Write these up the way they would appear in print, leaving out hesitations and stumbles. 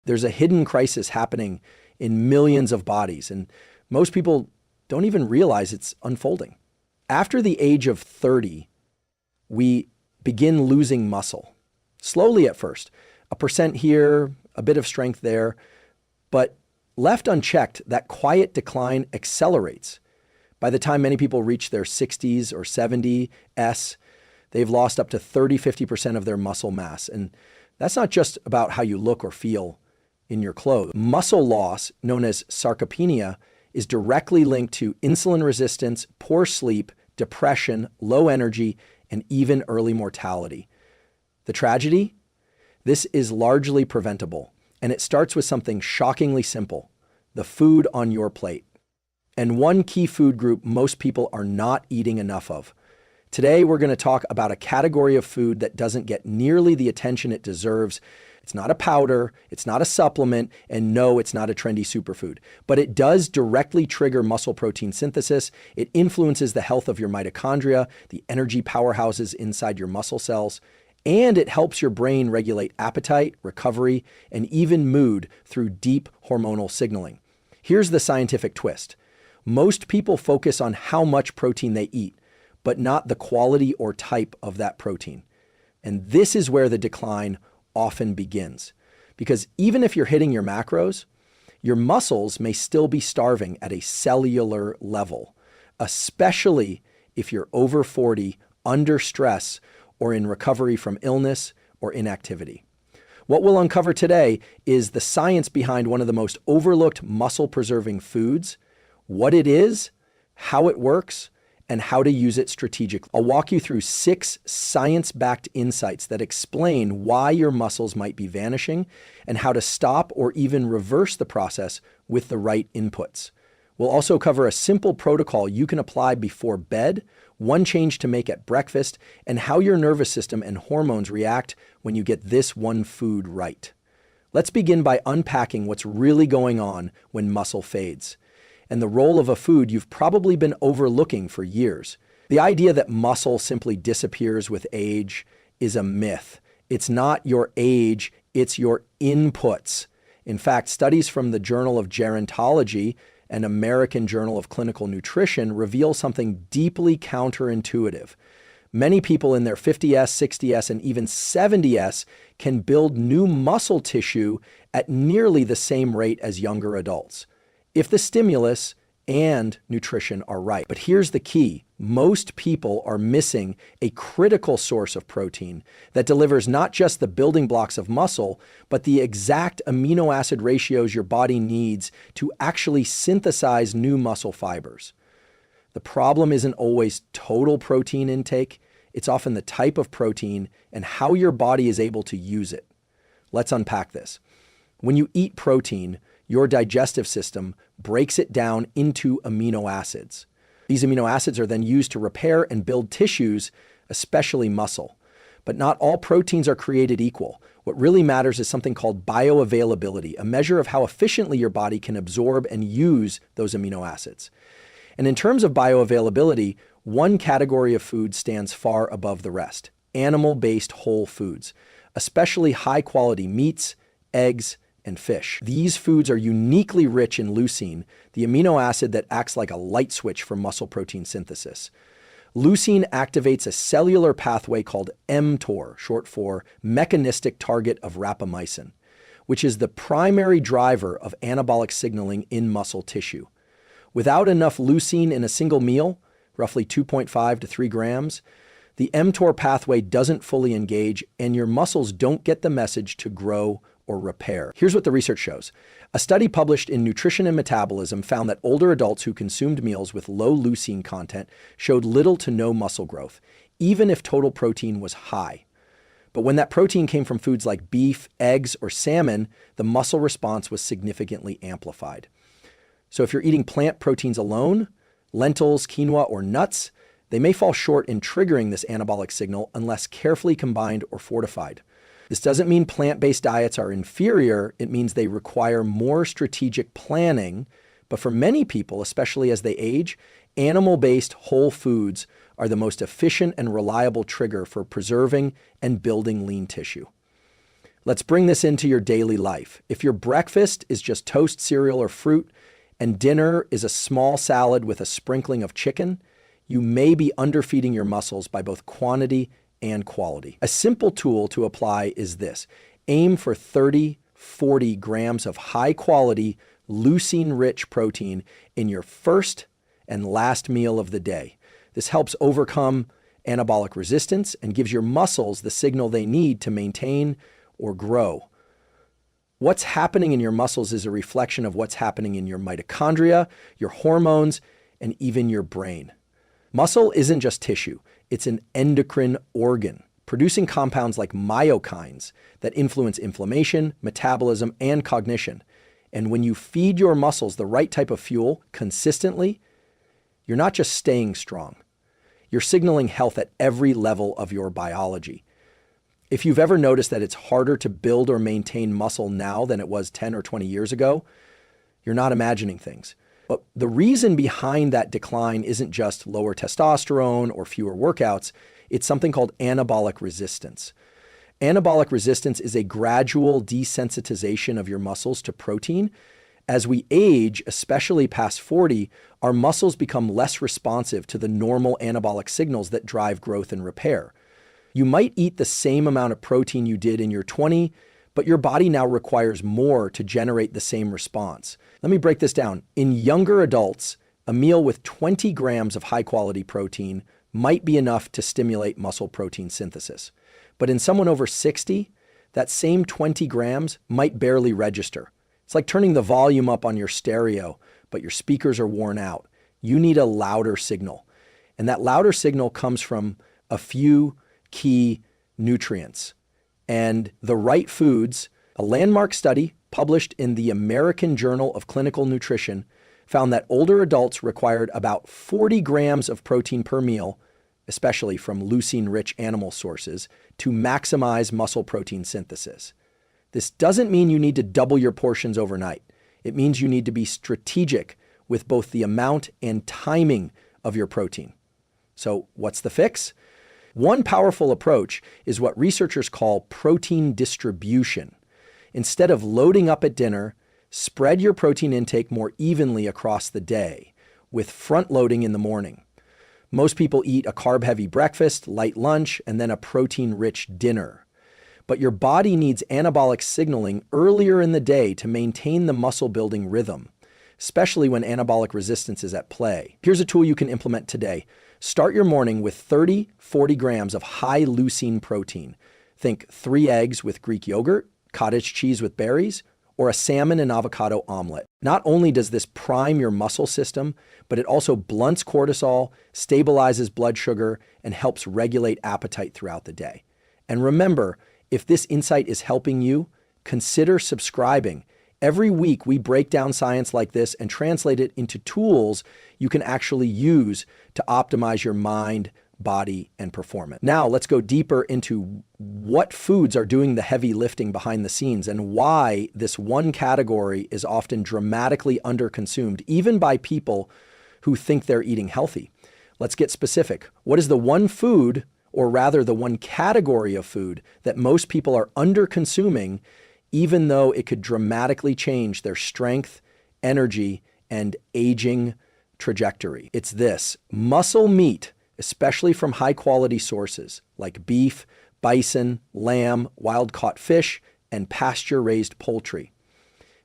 There's a hidden crisis happening in millions of bodies, and most people don't even realize it's unfolding. After the age of 30, we begin losing muscle. Slowly at first, 1% here, a bit of strength there, but left unchecked, that quiet decline accelerates. By the time many people reach their 60s or 70s, they've lost up to 30–50% of their muscle mass. And that's not just about how you look or feel in your clothes. Muscle loss, known as sarcopenia, is directly linked to insulin resistance, poor sleep, depression, low energy, and even early mortality. The tragedy? This is largely preventable, and it starts with something shockingly simple: the food on your plate. And one key food group most people are not eating enough of. Today, we're going to talk about a category of food that doesn't get nearly the attention it deserves. It's not a powder, it's not a supplement, and no, it's not a trendy superfood. But it does directly trigger muscle protein synthesis. It influences the health of your mitochondria, the energy powerhouses inside your muscle cells, and it helps your brain regulate appetite, recovery, and even mood through deep hormonal signaling. Here's the scientific twist. Most people focus on how much protein they eat, but not the quality or type of that protein. And this is where the decline often begins. Because even if you're hitting your macros, your muscles may still be starving at a cellular level, especially if you're over 40, under stress, or in recovery from illness or inactivity. What we'll uncover today is the science behind one of the most overlooked muscle-preserving foods, what it is, how it works, and how to use it strategically. I'll walk you through 6 science-backed insights that explain why your muscles might be vanishing and how to stop or even reverse the process with the right inputs. We'll also cover a simple protocol you can apply before bed, one change to make at breakfast, and how your nervous system and hormones react when you get this one food right. Let's begin by unpacking what's really going on when muscle fades, and the role of a food you've probably been overlooking for years. The idea that muscle simply disappears with age is a myth. It's not your age, it's your inputs. In fact, studies from the Journal of Gerontology and American Journal of Clinical Nutrition reveal something deeply counterintuitive. Many people in their 50s, 60s, and even 70s can build new muscle tissue at nearly the same rate as younger adults, if the stimulus and nutrition are right. But here's the key. Most people are missing a critical source of protein that delivers not just the building blocks of muscle, but the exact amino acid ratios your body needs to actually synthesize new muscle fibers. The problem isn't always total protein intake. It's often the type of protein and how your body is able to use it. Let's unpack this. When you eat protein, your digestive system breaks it down into amino acids. These amino acids are then used to repair and build tissues, especially muscle. But not all proteins are created equal. What really matters is something called bioavailability, a measure of how efficiently your body can absorb and use those amino acids. And in terms of bioavailability, one category of food stands far above the rest: animal-based whole foods, especially high-quality meats, eggs, and fish. These foods are uniquely rich in leucine, the amino acid that acts like a light switch for muscle protein synthesis. Leucine activates a cellular pathway called mTOR, short for mechanistic target of rapamycin, which is the primary driver of anabolic signaling in muscle tissue. Without enough leucine in a single meal, roughly 2.5 to 3 grams, the mTOR pathway doesn't fully engage and your muscles don't get the message to grow or repair. Here's what the research shows. A study published in Nutrition and Metabolism found that older adults who consumed meals with low leucine content showed little to no muscle growth, even if total protein was high. But when that protein came from foods like beef, eggs, or salmon, the muscle response was significantly amplified. So if you're eating plant proteins alone, lentils, quinoa, or nuts, they may fall short in triggering this anabolic signal unless carefully combined or fortified. This doesn't mean plant-based diets are inferior. It means they require more strategic planning. But for many people, especially as they age, animal-based whole foods are the most efficient and reliable trigger for preserving and building lean tissue. Let's bring this into your daily life. If your breakfast is just toast, cereal, or fruit, and dinner is a small salad with a sprinkling of chicken, you may be underfeeding your muscles by both quantity and quality. A simple tool to apply is this. Aim for 30-40 grams of high-quality, leucine-rich protein in your first and last meal of the day. This helps overcome anabolic resistance and gives your muscles the signal they need to maintain or grow. What's happening in your muscles is a reflection of what's happening in your mitochondria, your hormones, and even your brain. Muscle isn't just tissue, it's an endocrine organ, producing compounds like myokines that influence inflammation, metabolism, and cognition. And when you feed your muscles the right type of fuel consistently, you're not just staying strong, you're signaling health at every level of your biology. If you've ever noticed that it's harder to build or maintain muscle now than it was 10 or 20 years ago, you're not imagining things. But the reason behind that decline isn't just lower testosterone or fewer workouts, it's something called anabolic resistance. Anabolic resistance is a gradual desensitization of your muscles to protein. As we age, especially past 40, our muscles become less responsive to the normal anabolic signals that drive growth and repair. You might eat the same amount of protein you did in your 20s, but your body now requires more to generate the same response. Let me break this down. In younger adults, a meal with 20 grams of high-quality protein might be enough to stimulate muscle protein synthesis. But in someone over 60, that same 20 grams might barely register. It's like turning the volume up on your stereo, but your speakers are worn out. You need a louder signal. And that louder signal comes from a few key nutrients. And the right foods, a landmark study published in the American Journal of Clinical Nutrition, found that older adults required about 40 grams of protein per meal, especially from leucine-rich animal sources, to maximize muscle protein synthesis. This doesn't mean you need to double your portions overnight. It means you need to be strategic with both the amount and timing of your protein. So what's the fix? One powerful approach is what researchers call protein distribution. Instead of loading up at dinner, spread your protein intake more evenly across the day, with front loading in the morning. Most people eat a carb-heavy breakfast, light lunch, and then a protein-rich dinner. But your body needs anabolic signaling earlier in the day to maintain the muscle-building rhythm, especially when anabolic resistance is at play. Here's a tool you can implement today. Start your morning with 30-40 grams of high leucine protein. Think 3 eggs with Greek yogurt, cottage cheese with berries, or a salmon and avocado omelet. Not only does this prime your muscle system, but it also blunts cortisol, stabilizes blood sugar, and helps regulate appetite throughout the day. And remember, if this insight is helping you, consider subscribing. Every week, we break down science like this and translate it into tools you can actually use to optimize your mind, body, and performance. Now, let's go deeper into what foods are doing the heavy lifting behind the scenes and why this one category is often dramatically underconsumed, even by people who think they're eating healthy. Let's get specific. What is the one food, or rather the one category of food, that most people are under-consuming, even though it could dramatically change their strength, energy, and aging trajectory? It's this: muscle meat, especially from high-quality sources like beef, bison, lamb, wild-caught fish, and pasture-raised poultry.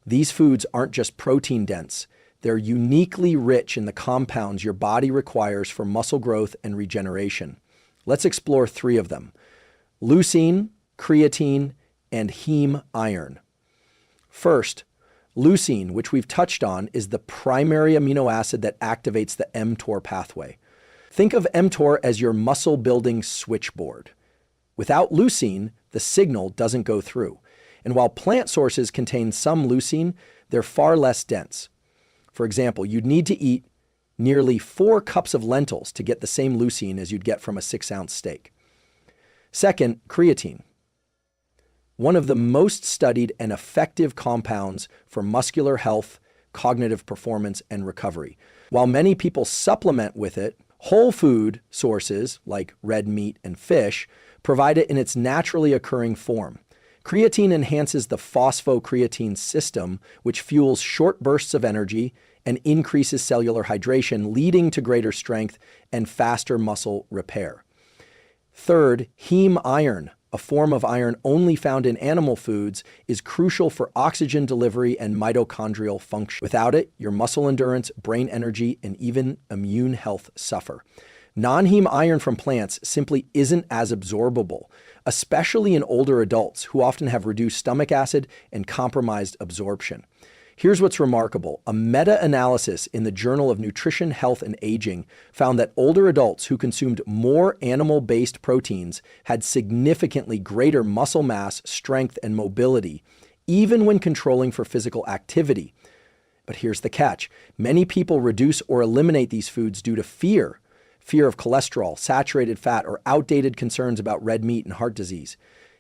These foods aren't just protein-dense. They're uniquely rich in the compounds your body requires for muscle growth and regeneration. Let's explore 3 of them: leucine, creatine, and heme iron. First, leucine, which we've touched on, is the primary amino acid that activates the mTOR pathway. Think of mTOR as your muscle-building switchboard. Without leucine, the signal doesn't go through. And while plant sources contain some leucine, they're far less dense. For example, you'd need to eat nearly 4 cups of lentils to get the same leucine as you'd get from a 6-ounce steak. Second, creatine. One of the most studied and effective compounds for muscular health, cognitive performance, and recovery. While many people supplement with it, whole food sources like red meat and fish provide it in its naturally occurring form. Creatine enhances the phosphocreatine system, which fuels short bursts of energy and increases cellular hydration, leading to greater strength and faster muscle repair. Third, heme iron, a form of iron only found in animal foods, is crucial for oxygen delivery and mitochondrial function. Without it, your muscle endurance, brain energy, and even immune health suffer. Non-heme iron from plants simply isn't as absorbable, especially in older adults who often have reduced stomach acid and compromised absorption. Here's what's remarkable. A meta-analysis in the Journal of Nutrition, Health, and Aging found that older adults who consumed more animal-based proteins had significantly greater muscle mass, strength, and mobility, even when controlling for physical activity. But here's the catch. Many people reduce or eliminate these foods due to fear of cholesterol, saturated fat, or outdated concerns about red meat and heart disease.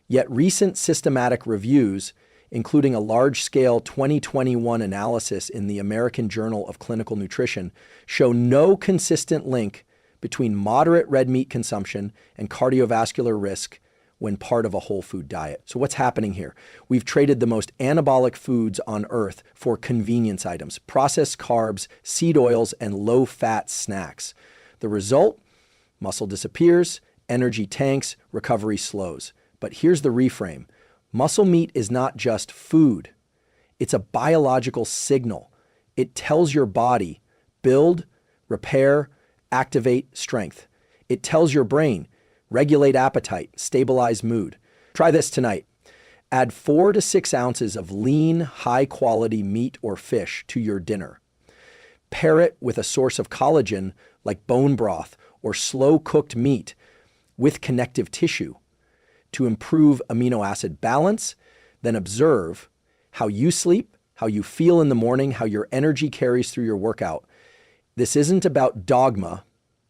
Yet recent systematic reviews, including a large-scale 2021 analysis in the American Journal of Clinical Nutrition, show no consistent link between moderate red meat consumption and cardiovascular risk when part of a whole food diet. So what's happening here? We've traded the most anabolic foods on earth for convenience items, processed carbs, seed oils, and low-fat snacks. The result? Muscle disappears, energy tanks, recovery slows. But here's the reframe. Muscle meat is not just food. It's a biological signal. It tells your body, build, repair, activate strength. It tells your brain, regulate appetite, stabilize mood. Try this tonight. Add 4 to 6 ounces of lean, high-quality meat or fish to your dinner. Pair it with a source of collagen like bone broth or slow-cooked meat with connective tissue to improve amino acid balance, then observe how you sleep, how you feel in the morning, how your energy carries through your workout. This isn't about dogma,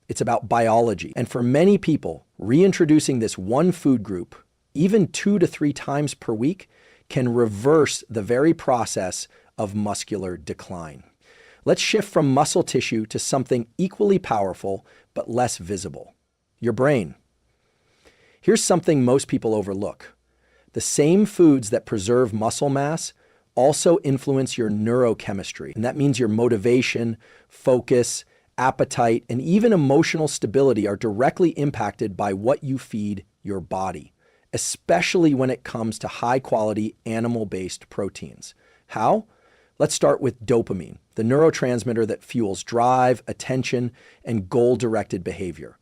it's about biology. And for many people, reintroducing this one food group, even 2 to 3 times per week, can reverse the very process of muscular decline. Let's shift from muscle tissue to something equally powerful but less visible: your brain. Here's something most people overlook. The same foods that preserve muscle mass also influence your neurochemistry, and that means your motivation, focus, appetite, and even emotional stability are directly impacted by what you feed your body, especially when it comes to high-quality animal-based proteins. How? Let's start with dopamine, the neurotransmitter that fuels drive, attention, and goal-directed behavior.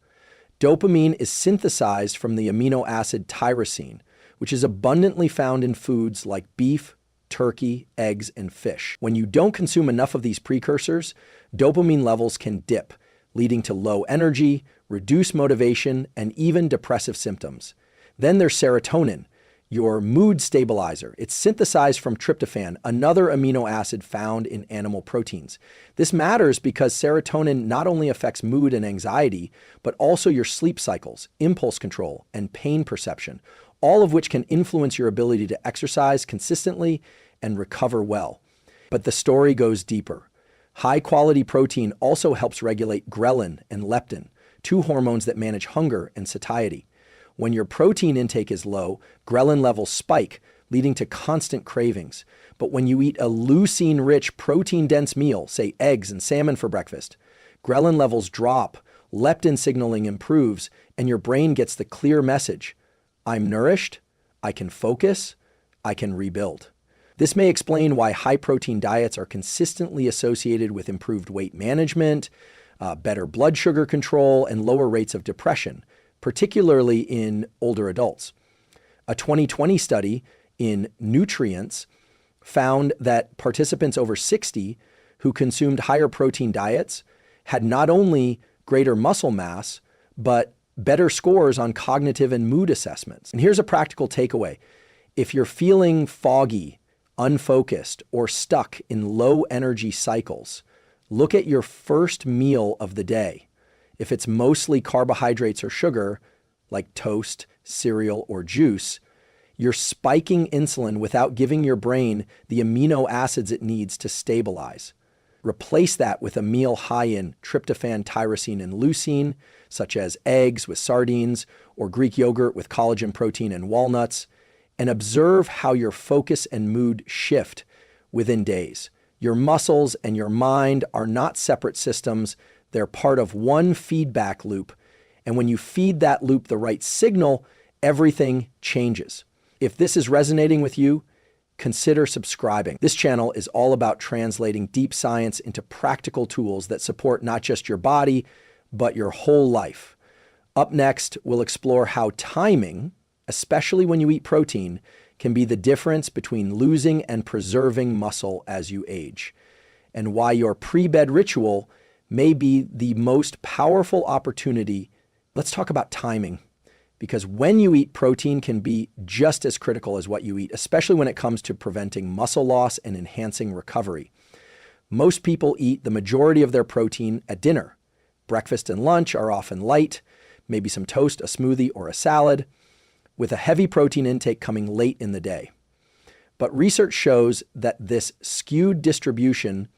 Dopamine is synthesized from the amino acid tyrosine, which is abundantly found in foods like beef, turkey, eggs, and fish. When you don't consume enough of these precursors, dopamine levels can dip, leading to low energy, reduced motivation, and even depressive symptoms. Then there's serotonin, your mood stabilizer. It's synthesized from tryptophan, another amino acid found in animal proteins. This matters because serotonin not only affects mood and anxiety, but also your sleep cycles, impulse control, and pain perception, all of which can influence your ability to exercise consistently and recover well. But the story goes deeper. High-quality protein also helps regulate ghrelin and leptin, 2 hormones that manage hunger and satiety. When your protein intake is low, ghrelin levels spike, leading to constant cravings. But when you eat a leucine-rich, protein-dense meal, say eggs and salmon for breakfast, ghrelin levels drop, leptin signaling improves, and your brain gets the clear message: I'm nourished, I can focus, I can rebuild. This may explain why high-protein diets are consistently associated with improved weight management, better blood sugar control, and lower rates of depression, particularly in older adults. A 2020 study in Nutrients found that participants over 60 who consumed higher protein diets had not only greater muscle mass, but better scores on cognitive and mood assessments. And here's a practical takeaway. If you're feeling foggy, unfocused, or stuck in low energy cycles, look at your first meal of the day. If it's mostly carbohydrates or sugar, like toast, cereal, or juice, you're spiking insulin without giving your brain the amino acids it needs to stabilize. Replace that with a meal high in tryptophan, tyrosine, and leucine, such as eggs with sardines or Greek yogurt with collagen protein and walnuts, and observe how your focus and mood shift within days. Your muscles and your mind are not separate systems. They're part of one feedback loop. And when you feed that loop the right signal, everything changes. If this is resonating with you, consider subscribing. This channel is all about translating deep science into practical tools that support not just your body, but your whole life. Up next, we'll explore how timing, especially when you eat protein, can be the difference between losing and preserving muscle as you age, and why your pre-bed ritual may be the most powerful opportunity. Let's talk about timing, because when you eat protein can be just as critical as what you eat, especially when it comes to preventing muscle loss and enhancing recovery. Most people eat the majority of their protein at dinner. Breakfast and lunch are often light, maybe some toast, a smoothie, or a salad, with a heavy protein intake coming late in the day. But research shows that this skewed distribution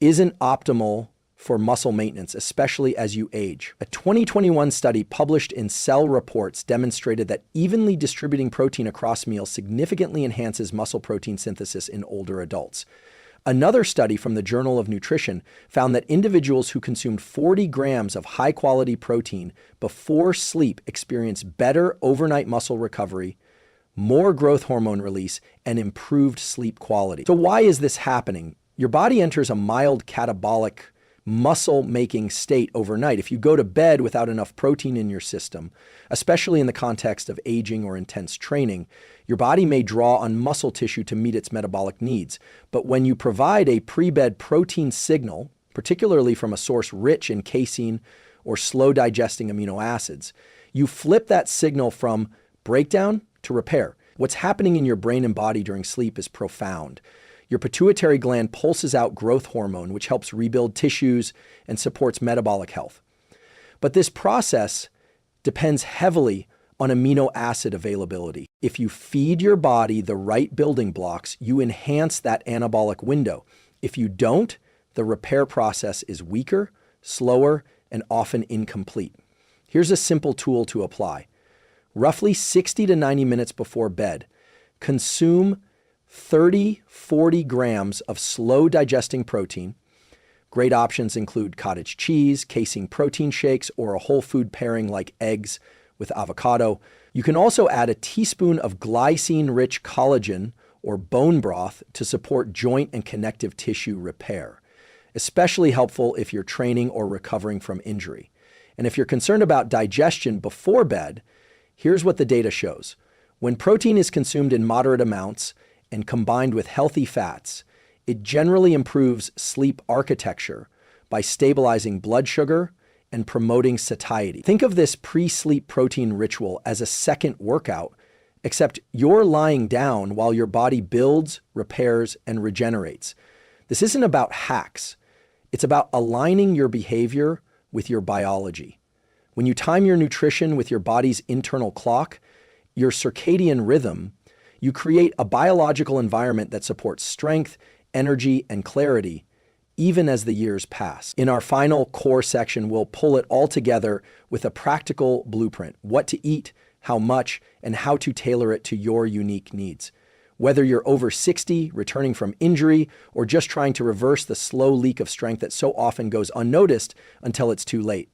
isn't optimal for muscle maintenance, especially as you age. A 2021 study published in Cell Reports demonstrated that evenly distributing protein across meals significantly enhances muscle protein synthesis in older adults. Another study from the Journal of Nutrition found that individuals who consumed 40 grams of high-quality protein before sleep experienced better overnight muscle recovery, more growth hormone release, and improved sleep quality. So why is this happening? Your body enters a mild catabolic muscle-making state overnight. If you go to bed without enough protein in your system, especially in the context of aging or intense training, your body may draw on muscle tissue to meet its metabolic needs. But when you provide a pre-bed protein signal, particularly from a source rich in casein or slow-digesting amino acids, you flip that signal from breakdown to repair. What's happening in your brain and body during sleep is profound. Your pituitary gland pulses out growth hormone, which helps rebuild tissues and supports metabolic health. But this process depends heavily on amino acid availability. If you feed your body the right building blocks, you enhance that anabolic window. If you don't, the repair process is weaker, slower, and often incomplete. Here's a simple tool to apply. Roughly 60 to 90 minutes before bed, consume 30-40 grams of slow-digesting protein. Great options include cottage cheese, casein protein shakes, or a whole food pairing like eggs with avocado. You can also add a teaspoon of glycine-rich collagen or bone broth to support joint and connective tissue repair. Especially helpful if you're training or recovering from injury. And if you're concerned about digestion before bed, here's what the data shows. When protein is consumed in moderate amounts and combined with healthy fats, it generally improves sleep architecture by stabilizing blood sugar and promoting satiety. Think of this pre-sleep protein ritual as a second workout, except you're lying down while your body builds, repairs, and regenerates. This isn't about hacks. It's about aligning your behavior with your biology. When you time your nutrition with your body's internal clock, your circadian rhythm, you create a biological environment that supports strength, energy, and clarity, even as the years pass. In our final core section, we'll pull it all together with a practical blueprint, what to eat, how much, and how to tailor it to your unique needs. Whether you're over 60, returning from injury, or just trying to reverse the slow leak of strength that so often goes unnoticed until it's too late.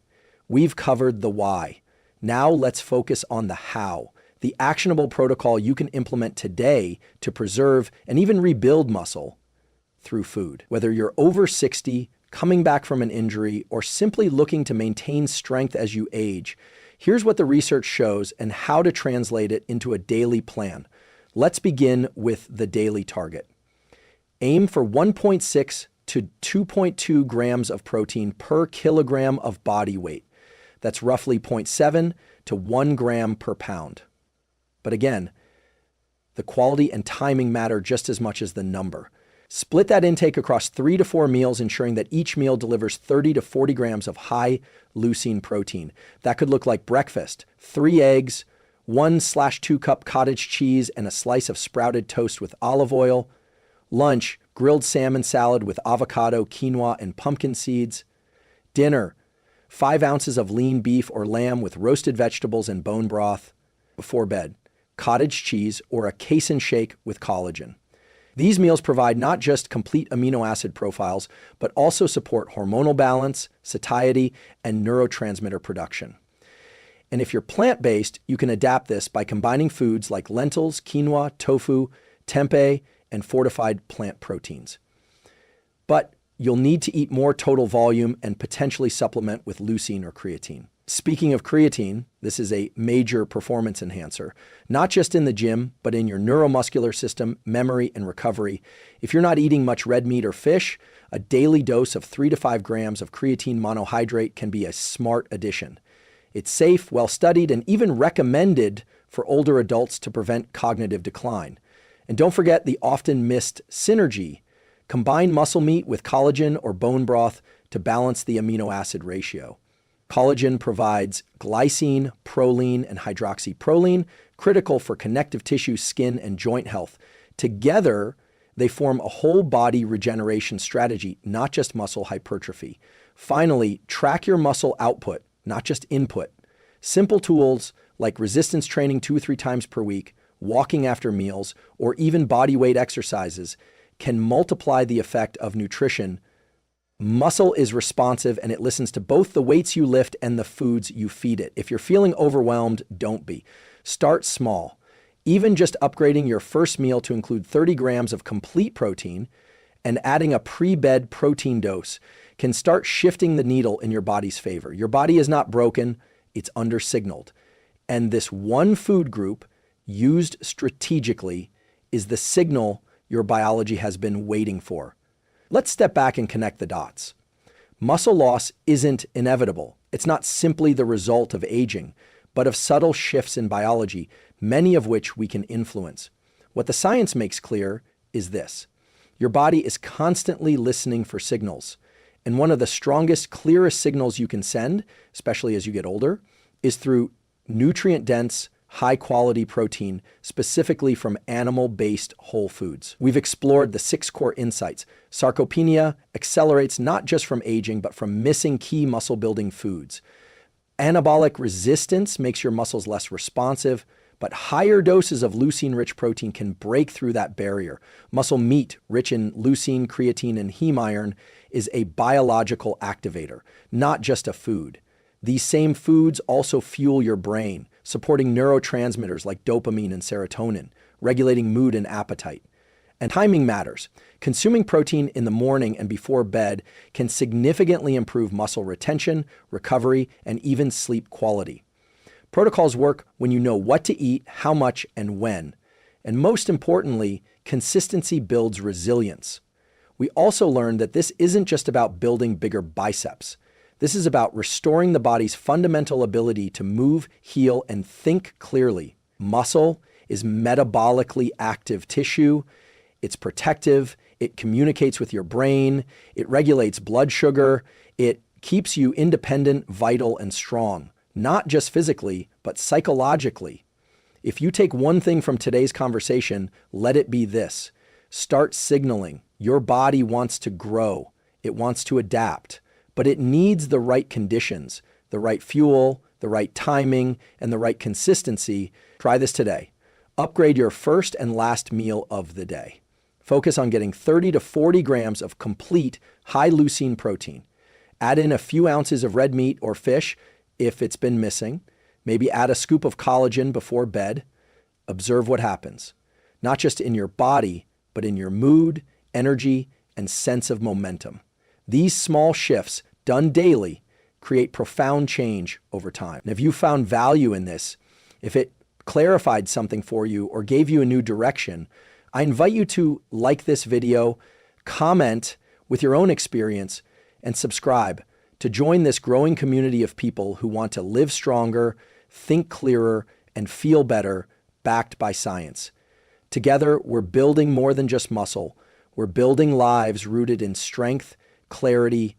We've covered the why. Now let's focus on the how, the actionable protocol you can implement today to preserve and even rebuild muscle through food. Whether you're over 60, coming back from an injury, or simply looking to maintain strength as you age, here's what the research shows and how to translate it into a daily plan. Let's begin with the daily target. Aim for 1.6 to 2.2 grams of protein per kilogram of body weight. That's roughly 0.7 to 1 gram per pound. But again, the quality and timing matter just as much as the number. Split that intake across 3 to 4 meals, ensuring that each meal delivers 30 to 40 grams of high leucine protein. That could look like breakfast, 3 eggs, 1/2 cup cottage cheese, and a slice of sprouted toast with olive oil. Lunch, grilled salmon salad with avocado, quinoa, and pumpkin seeds. Dinner, 5 ounces of lean beef or lamb with roasted vegetables and bone broth. Before bed, cottage cheese, or a casein shake with collagen. These meals provide not just complete amino acid profiles, but also support hormonal balance, satiety, and neurotransmitter production. And if you're plant-based, you can adapt this by combining foods like lentils, quinoa, tofu, tempeh, and fortified plant proteins. But you'll need to eat more total volume and potentially supplement with leucine or creatine. Speaking of creatine, this is a major performance enhancer, not just in the gym, but in your neuromuscular system, memory, and recovery. If you're not eating much red meat or fish, a daily dose of 3 to 5 grams of creatine monohydrate can be a smart addition. It's safe, well-studied, and even recommended for older adults to prevent cognitive decline. And don't forget the often missed synergy. Combine muscle meat with collagen or bone broth to balance the amino acid ratio. Collagen provides glycine, proline, and hydroxyproline, critical for connective tissue, skin, and joint health. Together, they form a whole body regeneration strategy, not just muscle hypertrophy. Finally, track your muscle output, not just input. Simple tools like resistance training 2 or 3 times per week, walking after meals, or even body weight exercises can multiply the effect of nutrition. Muscle is responsive and it listens to both the weights you lift and the foods you feed it. If you're feeling overwhelmed, don't be. Start small. Even just upgrading your first meal to include 30 grams of complete protein and adding a pre-bed protein dose can start shifting the needle in your body's favor. Your body is not broken, it's under-signaled. And this one food group, used strategically, is the signal your biology has been waiting for. Let's step back and connect the dots. Muscle loss isn't inevitable. It's not simply the result of aging, but of subtle shifts in biology, many of which we can influence. What the science makes clear is this: your body is constantly listening for signals. And one of the strongest, clearest signals you can send, especially as you get older, is through nutrient-dense, high-quality protein, specifically from animal-based whole foods. We've explored the 6 core insights. Sarcopenia accelerates not just from aging, but from missing key muscle-building foods. Anabolic resistance makes your muscles less responsive, but higher doses of leucine-rich protein can break through that barrier. Muscle meat, rich in leucine, creatine, and heme iron, is a biological activator, not just a food. These same foods also fuel your brain, supporting neurotransmitters like dopamine and serotonin, regulating mood and appetite. And timing matters. Consuming protein in the morning and before bed can significantly improve muscle retention, recovery, and even sleep quality. Protocols work when you know what to eat, how much, and when. And most importantly, consistency builds resilience. We also learned that this isn't just about building bigger biceps. This is about restoring the body's fundamental ability to move, heal, and think clearly. Muscle is metabolically active tissue. It's protective. It communicates with your brain. It regulates blood sugar. It keeps you independent, vital, and strong, not just physically, but psychologically. If you take one thing from today's conversation, let it be this: start signaling. Your body wants to grow. It wants to adapt. But it needs the right conditions, the right fuel, the right timing, and the right consistency. Try this today. Upgrade your first and last meal of the day. Focus on getting 30 to 40 grams of complete high leucine protein. Add in a few ounces of red meat or fish if it's been missing. Maybe add a scoop of collagen before bed. Observe what happens, not just in your body, but in your mood, energy, and sense of momentum. These small shifts, done daily, create profound change over time. And if you found value in this, if it clarified something for you or gave you a new direction, I invite you to like this video, comment with your own experience, and subscribe to join this growing community of people who want to live stronger, think clearer, and feel better, backed by science. Together, we're building more than just muscle. We're building lives rooted in strength, clarity,